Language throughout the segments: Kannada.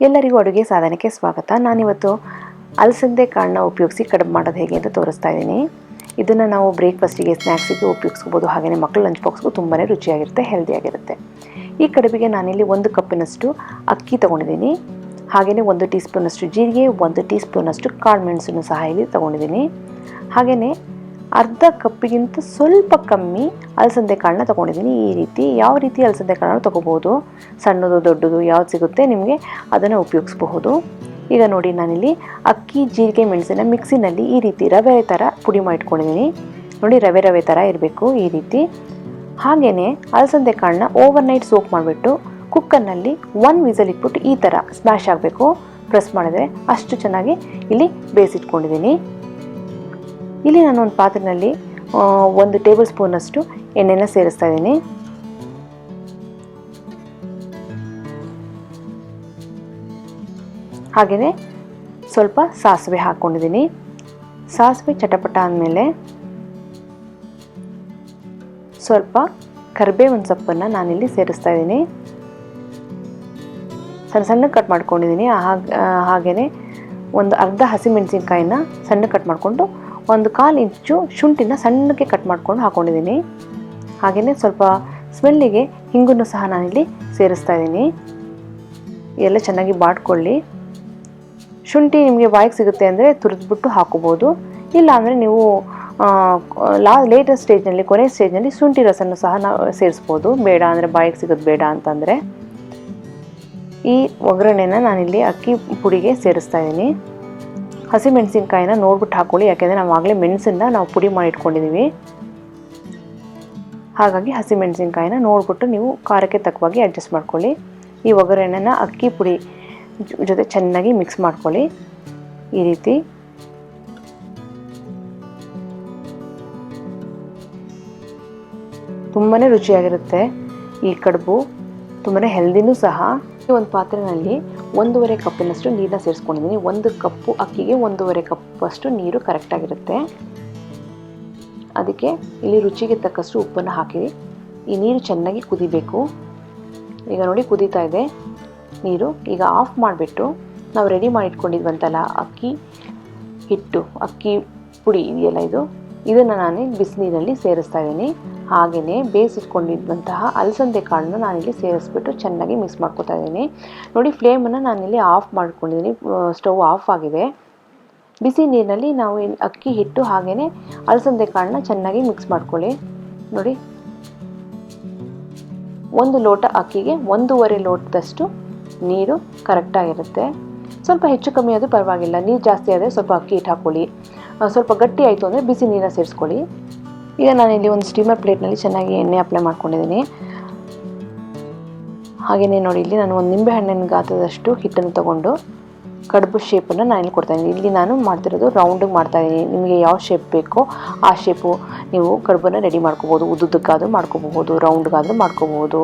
ಎಲ್ಲರಿಗೂ ಅಡುಗೆ ಸಾಧನಕ್ಕೆ ಸ್ವಾಗತ. ನಾನಿವತ್ತು ಅಲಸಂದೆ ಕಾಳನ್ನ ಉಪಯೋಗಿಸಿ ಕಡುಬು ಮಾಡೋದು ಹೇಗೆ ಅಂತ ತೋರಿಸ್ತಾ ಇದ್ದೀನಿ. ಇದನ್ನು ನಾವು ಬ್ರೇಕ್ಫಾಸ್ಟಿಗೆ, ಸ್ನ್ಯಾಕ್ಸಿಗೆ ಉಪಯೋಗಿಸ್ಬೋದು. ಹಾಗೆಯೇ ಮಕ್ಕಳ ಲಂಚ್ ಬಾಕ್ಸ್ಗೂ ತುಂಬಾ ರುಚಿಯಾಗಿರುತ್ತೆ, ಹೆಲ್ದಿಯಾಗಿರುತ್ತೆ. ಈ ಕಡುಬಿಗೆ ನಾನಿಲ್ಲಿ 1 ಕಪ್ಪಿನಷ್ಟು ಅಕ್ಕಿ ತೊಗೊಂಡಿದ್ದೀನಿ. ಹಾಗೆಯೇ 1 ಟೀ ಸ್ಪೂನಷ್ಟು ಜೀರಿಗೆ, 1 ಟೀ ಸ್ಪೂನಷ್ಟು ಕಾಳು ಮೆಣಸನ್ನು ಸಹ ಇಲ್ಲಿ ತೊಗೊಂಡಿದ್ದೀನಿ. ಹಾಗೆಯೇ ಅರ್ಧ ಕಪ್ಪಿಗಿಂತ ಸ್ವಲ್ಪ ಕಮ್ಮಿ ಅಲಸಂದೆ ಕಾಳನ್ನ ತೊಗೊಂಡಿದ್ದೀನಿ. ಈ ರೀತಿ ಯಾವ ರೀತಿ ಅಲಸಂದೆ ಕಾಳನ್ನ ತೊಗೋಬೋದು, ಸಣ್ಣದು ದೊಡ್ಡದು ಯಾವ್ದು ಸಿಗುತ್ತೆ ನಿಮಗೆ ಅದನ್ನು ಉಪಯೋಗಿಸ್ಬಹುದು. ಈಗ ನೋಡಿ, ನಾನಿಲ್ಲಿ ಅಕ್ಕಿ, ಜೀರಿಗೆ, ಮೆಣಸನ್ನ ಮಿಕ್ಸಿನಲ್ಲಿ ಈ ರೀತಿ ರವೆ ಥರ ಪುಡಿ ಮಾಡಿಟ್ಕೊಂಡಿದ್ದೀನಿ. ನೋಡಿ, ರವೆ ಥರ ಇರಬೇಕು ಈ ರೀತಿ. ಹಾಗೆಯೇ ಅಲಸಂದೆ ಕಾಳನ್ನ ಓವರ್ನೈಟ್ ಸೋಕ್ ಮಾಡಿಬಿಟ್ಟು ಕುಕ್ಕರ್ನಲ್ಲಿ 1 ವಿಸಲ್ ಇಟ್ಬಿಟ್ಟು ಈ ಥರ ಸ್ಮ್ಯಾಶ್ ಆಗಬೇಕು. ಪ್ರೆಸ್ ಮಾಡಿದರೆ ಅಷ್ಟು ಚೆನ್ನಾಗಿ ಇಲ್ಲಿ ಬೇಯಿಸಿಟ್ಕೊಂಡಿದ್ದೀನಿ. ಇಲ್ಲಿ ನಾನು ಒಂದು ಪಾತ್ರೆಯಲ್ಲಿ 1 ಟೇಬಲ್ ಸ್ಪೂನಷ್ಟು ಎಣ್ಣೆನ ಸೇರಿಸ್ತಾ ಇದ್ದೀನಿ. ಹಾಗೆಯೇ ಸ್ವಲ್ಪ ಸಾಸಿವೆ ಹಾಕ್ಕೊಂಡಿದ್ದೀನಿ. ಸಾಸಿವೆ ಚಟಪಟ ಅಂದಮೇಲೆ ಸ್ವಲ್ಪ ಕರಿಬೇವಿನ ಸೊಪ್ಪನ್ನು ನಾನಿಲ್ಲಿ ಸೇರಿಸ್ತಾ ಇದ್ದೀನಿ. ಸಣ್ಣ ಕಟ್ ಮಾಡ್ಕೊಂಡಿದ್ದೀನಿ. ಹಾಗೆಯೇ ಒಂದು ಅರ್ಧ ಹಸಿಮೆಣಸಿನ್ಕಾಯಿನ ಸಣ್ಣ ಕಟ್ ಮಾಡಿಕೊಂಡು 1/4 ಇಂಚು ಶುಂಠಿನ ಸಣ್ಣಕ್ಕೆ ಕಟ್ ಮಾಡ್ಕೊಂಡು ಹಾಕ್ಕೊಂಡಿದ್ದೀನಿ. ಹಾಗೆಯೇ ಸ್ವಲ್ಪ ಸ್ಮೆಲ್ಲಿಗೆ ಹಿಂಗನ್ನು ಸಹ ನಾನಿಲ್ಲಿ ಸೇರಿಸ್ತಾ ಇದ್ದೀನಿ. ಎಲ್ಲ ಚೆನ್ನಾಗಿ ಬಾಡ್ಕೊಳ್ಳಿ. ಶುಂಠಿ ನಿಮಗೆ ಬಾಯಿಗೆ ಸಿಗುತ್ತೆ ಅಂದರೆ ತುರಿದ್ಬಿಟ್ಟು ಹಾಕೋಬೋದು. ಇಲ್ಲ ಅಂದರೆ ನೀವು ಲೇಟರ್ ಸ್ಟೇಜ್ನಲ್ಲಿ, ಕೊನೆ ಸ್ಟೇಜ್ನಲ್ಲಿ ಶುಂಠಿ ರಸನ ಸಹ ನಾವು ಸೇರಿಸ್ಬೋದು. ಬೇಡ ಅಂದರೆ ಬಾಯಿಗೆ ಸಿಗೋದು ಬೇಡ ಅಂತಂದರೆ. ಈ ಒಗ್ಗರಣೆನ ನಾನಿಲ್ಲಿ ಅಕ್ಕಿ ಪುಡಿಗೆ ಸೇರಿಸ್ತಾ ಇದ್ದೀನಿ. ಹಸಿಮೆಣಸಿನ್ಕಾಯಿನ ನೋಡ್ಬಿಟ್ಟು ಹಾಕ್ಕೊಳ್ಳಿ, ಯಾಕೆಂದರೆ ನಾವು ಆಗಲೇ ಮೆಣಸನ್ನು ನಾವು ಪುಡಿ ಮಾಡಿ ಇಟ್ಕೊಂಡಿದ್ದೀವಿ. ಹಾಗಾಗಿ ಹಸಿಮೆಣಸಿನ್ಕಾಯಿನ ನೋಡ್ಬಿಟ್ಟು ನೀವು ಖಾರಕ್ಕೆ ತಕ್ಕವಾಗಿ ಅಡ್ಜಸ್ಟ್ ಮಾಡ್ಕೊಳ್ಳಿ. ಈ ಒಗ್ಗರಣೆನ ಅಕ್ಕಿ ಪುಡಿ ಜೊತೆ ಚೆನ್ನಾಗಿ ಮಿಕ್ಸ್ ಮಾಡ್ಕೊಳ್ಳಿ ಈ ರೀತಿ. ತುಂಬಾ ರುಚಿಯಾಗಿರುತ್ತೆ ಈ ಕಡುಬು, ತುಂಬಾ ಹೆಲ್ದಿನೂ ಸಹ. ಒಂದು ಪಾತ್ರೆಯಲ್ಲಿ 1.5 ಕಪ್ಪಿನಷ್ಟು ನೀರನ್ನ ಸೇರಿಸ್ಕೊಂಡಿದ್ದೀನಿ. 1 ಕಪ್ಪು ಅಕ್ಕಿಗೆ 1.5 ಕಪ್ಪಷ್ಟು ನೀರು ಕರೆಕ್ಟಾಗಿರುತ್ತೆ. ಅದಕ್ಕೆ ಇಲ್ಲಿ ರುಚಿಗೆ ತಕ್ಕಷ್ಟು ಉಪ್ಪನ್ನು ಹಾಕಿ ಈ ನೀರು ಚೆನ್ನಾಗಿ ಕುದಿಬೇಕು. ಈಗ ನೋಡಿ, ಕುದೀತಾ ಇದೆ ನೀರು. ಈಗ ಆಫ್ ಮಾಡಿಬಿಟ್ಟು ನಾವು ರೆಡಿ ಮಾಡಿ ಇಟ್ಕೊಂಡಿದ್ವಂತಲ್ಲ ಅಕ್ಕಿ ಹಿಟ್ಟು, ಅಕ್ಕಿ ಪುಡಿ ಇದೆಯಲ್ಲ, ಇದನ್ನು ನಾನು ಬಿಸಿನೀರಲ್ಲಿ ಸೇರಿಸ್ತಾ ಇದ್ದೀನಿ. ಹಾಗೆಯೇ ಬೇಯಿಸಿಟ್ಕೊಂಡಿದ್ದಂತಹ ಅಲಸಂದೆ ಕಾಳನ್ನು ನಾನಿಲ್ಲಿ ಸೇರಿಸ್ಬಿಟ್ಟು ಚೆನ್ನಾಗಿ ಮಿಕ್ಸ್ ಮಾಡ್ಕೊತಾ ಇದ್ದೀನಿ. ನೋಡಿ, ಫ್ಲೇಮನ್ನು ನಾನಿಲ್ಲಿ ಆಫ್ ಮಾಡ್ಕೊಂಡಿದ್ದೀನಿ. ಸ್ಟವ್ ಆಫ್ ಆಗಿದೆ. ಬಿಸಿ ನೀರಿನಲ್ಲಿ ನಾವು ಅಕ್ಕಿ ಹಿಟ್ಟು ಹಾಗೆಯೇ ಅಲಸಂದೆ ಕಾಳನ್ನ ಚೆನ್ನಾಗಿ ಮಿಕ್ಸ್ ಮಾಡ್ಕೊಳ್ಳಿ. ನೋಡಿ, 1 ಲೋಟ ಅಕ್ಕಿಗೆ 1.5 ಲೋಟದಷ್ಟು ನೀರು ಕರೆಕ್ಟಾಗಿರುತ್ತೆ. ಸ್ವಲ್ಪ ಹೆಚ್ಚು ಕಮ್ಮಿ ಆದರೂ ಪರವಾಗಿಲ್ಲ. ನೀರು ಜಾಸ್ತಿ ಆದರೆ ಸ್ವಲ್ಪ ಅಕ್ಕಿ ಹಿಟ್ಟು ಹಾಕ್ಕೊಳ್ಳಿ. ಸ್ವಲ್ಪ ಗಟ್ಟಿ ಆಯಿತು ಅಂದರೆ ಬಿಸಿ ನೀರನ್ನ ಸೇರಿಸ್ಕೊಳ್ಳಿ. ಈಗ ನಾನಿಲ್ಲಿ ಒಂದು ಸ್ಟೀಮರ್ ಪ್ಲೇಟ್ನಲ್ಲಿ ಚೆನ್ನಾಗಿ ಎಣ್ಣೆ ಅಪ್ಲೈ ಮಾಡ್ಕೊಂಡಿದ್ದೀನಿ. ಹಾಗೆಯೇ ನೋಡಿ, ಇಲ್ಲಿ ನಾನು ಒಂದು ನಿಂಬೆಹಣ್ಣಿನ ಗಾತ್ರದಷ್ಟು ಹಿಟ್ಟನ್ನು ತೊಗೊಂಡು ಕಡುಬು ಶೇಪನ್ನು ನಾನಿಲ್ಲಿ ಕೊಡ್ತಾಯಿದ್ದೀನಿ. ಇಲ್ಲಿ ನಾನು ಮಾಡ್ತಿರೋದು ರೌಂಡಿಗೆ ಮಾಡ್ತಾಯಿದ್ದೀನಿ. ನಿಮಗೆ ಯಾವ ಶೇಪ್ ಬೇಕೋ ಆ ಶೇಪು ನೀವು ಕಡುಬನ್ನು ರೆಡಿ ಮಾಡ್ಕೋಬೋದು. ಉದ್ದುದಕ್ಕಾದರೂ ಮಾಡ್ಕೋಬಹುದು, ರೌಂಡ್ಗಾದರೂ ಮಾಡ್ಕೋಬಹುದು,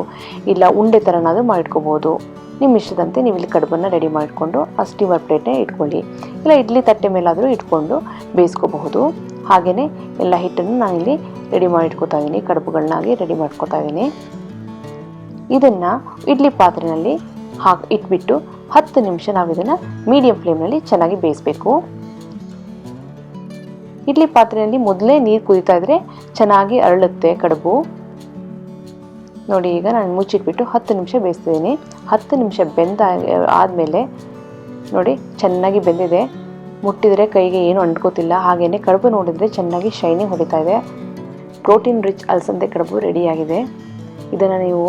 ಇಲ್ಲ ಉಂಡೆ ಥರನಾದರೂ ಮಾಡಿಟ್ಕೋಬೋದು. ನಿಮ್ಮ ಇಷ್ಟದಂತೆ ನೀವು ಇಲ್ಲಿ ಕಡುಬನ್ನು ರೆಡಿ ಮಾಡಿಕೊಂಡು ಆ ಸ್ಟೀಮರ್ ಪ್ಲೇಟ್ನೇ ಇಟ್ಕೊಳ್ಳಿ. ಇಲ್ಲ ಇಡ್ಲಿ ತಟ್ಟೆ ಮೇಲಾದರೂ ಇಟ್ಕೊಂಡು ಬೇಯಿಸ್ಕೋಬಹುದು. ಹಾಗೆಯೇ ಎಲ್ಲ ಹಿಟ್ಟನ್ನು ನಾನಿಲ್ಲಿ ರೆಡಿ ಮಾಡಿ ಇಟ್ಕೊತಾ ಇದ್ದೀನಿ, ಕಡುಬುಗಳನ್ನಾಗಿ ರೆಡಿ ಮಾಡ್ಕೊತಾ ಇದ್ದೀನಿ. ಇದನ್ನು ಇಡ್ಲಿ ಪಾತ್ರೆಯಲ್ಲಿ ಇಟ್ಬಿಟ್ಟು 10 ನಿಮಿಷ ನಾವು ಇದನ್ನು ಮೀಡಿಯಂ ಫ್ಲೇಮ್ನಲ್ಲಿ ಚೆನ್ನಾಗಿ ಬೇಯಿಸಬೇಕು. ಇಡ್ಲಿ ಪಾತ್ರೆಯಲ್ಲಿ ಮೊದಲೇ ನೀರು ಕುದೀತಾ ಇದ್ದರೆ ಚೆನ್ನಾಗಿ ಅರಳುತ್ತೆ ಕಡುಬು. ನೋಡಿ, ಈಗ ನಾನು ಮುಚ್ಚಿಟ್ಬಿಟ್ಟು 10 ನಿಮಿಷ ಬೇಯಿಸ್ತಿದ್ದೀನಿ. 10 ನಿಮಿಷ ಆದಮೇಲೆ ನೋಡಿ, ಚೆನ್ನಾಗಿ ಬೆಂದಿದೆ. ಮುಟ್ಟಿದರೆ ಕೈಗೆ ಏನು ಅಂಟ್ಕೋತಿಲ್ಲ. ಹಾಗೆಯೇ ಕಡುಬು ನೋಡಿದರೆ ಚೆನ್ನಾಗಿ ಶೈನಿಂಗ್ ಹೊಡಿತಾ ಇದೆ. ಪ್ರೋಟೀನ್ ರಿಚ್ ಅಲಸಂದೆ ಕಡುಬು ರೆಡಿಯಾಗಿದೆ. ಇದನ್ನು ನೀವು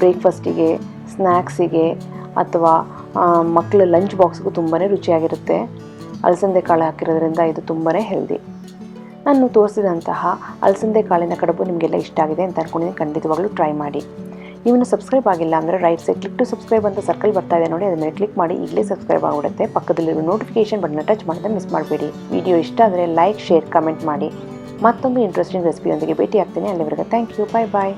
ಬ್ರೇಕ್ಫಾಸ್ಟಿಗೆ, ಸ್ನ್ಯಾಕ್ಸಿಗೆ ಅಥವಾ ಮಕ್ಕಳ ಲಂಚ್ ಬಾಕ್ಸ್ಗೂ ತುಂಬಾ ರುಚಿಯಾಗಿರುತ್ತೆ. ಅಲಸಂದೆ ಕಾಳು ಹಾಕಿರೋದ್ರಿಂದ ಇದು ತುಂಬಾ ಹೆಲ್ದಿ. ನಾನು ತೋರಿಸಿದಂತಹ ಅಲಸಂದೆ ಕಾಳಿನ ಕಡುಬು ನಿಮಗೆಲ್ಲ ಇಷ್ಟ ಆಗಿದೆ ಅಂತ ಅಂದ್ಕೊಂಡಿದ್ದೀನಿ. ಖಂಡಿತವಾಗ್ಲೂ ಟ್ರೈ ಮಾಡಿ. ನೀವನ್ನು ಸಬ್ಸ್ಕ್ರೈಬ್ ಆಗಿಲ್ಲ ಅಂದರೆ right side click to subscribe ಅಂತ ಸರ್ಕಲ್ ಬರ್ತಾ ಇದೆ ನೋಡಿ, ಅದರ ಮೇಲೆ ಕ್ಲಿಕ್ ಮಾಡಿ ಈಗಲೇ ಸಬ್ಸ್ಕ್ರೈಬ್ ಆಗಿಬಿಡುತ್ತೆ. ಪಕ್ಕದಲ್ಲಿರೋ ನೋಟಿಫಿಕೇಷನ್ ಬಟನ್ನ ಟಚ್ ಮಾಡಿದ್ರೆ ಮಿಸ್ ಮಾಡಬೇಡಿ. ವಿಡಿಯೋ ಇಷ್ಟ ಆದರೆ ಲೈಕ್, ಶೇರ್, ಕಮೆಂಟ್ ಮಾಡಿ. ಮತ್ತೊಂದು ಇಂಟ್ರೆಸ್ಟಿಂಗ್ ರೆಸಿಪಿಯೊಂದಿಗೆ ಭೇಟಿ ಆಗ್ತೀನಿ. ಅಲ್ಲಿವರೆಗೆ ಥ್ಯಾಂಕ್ ಯು. Bye bye.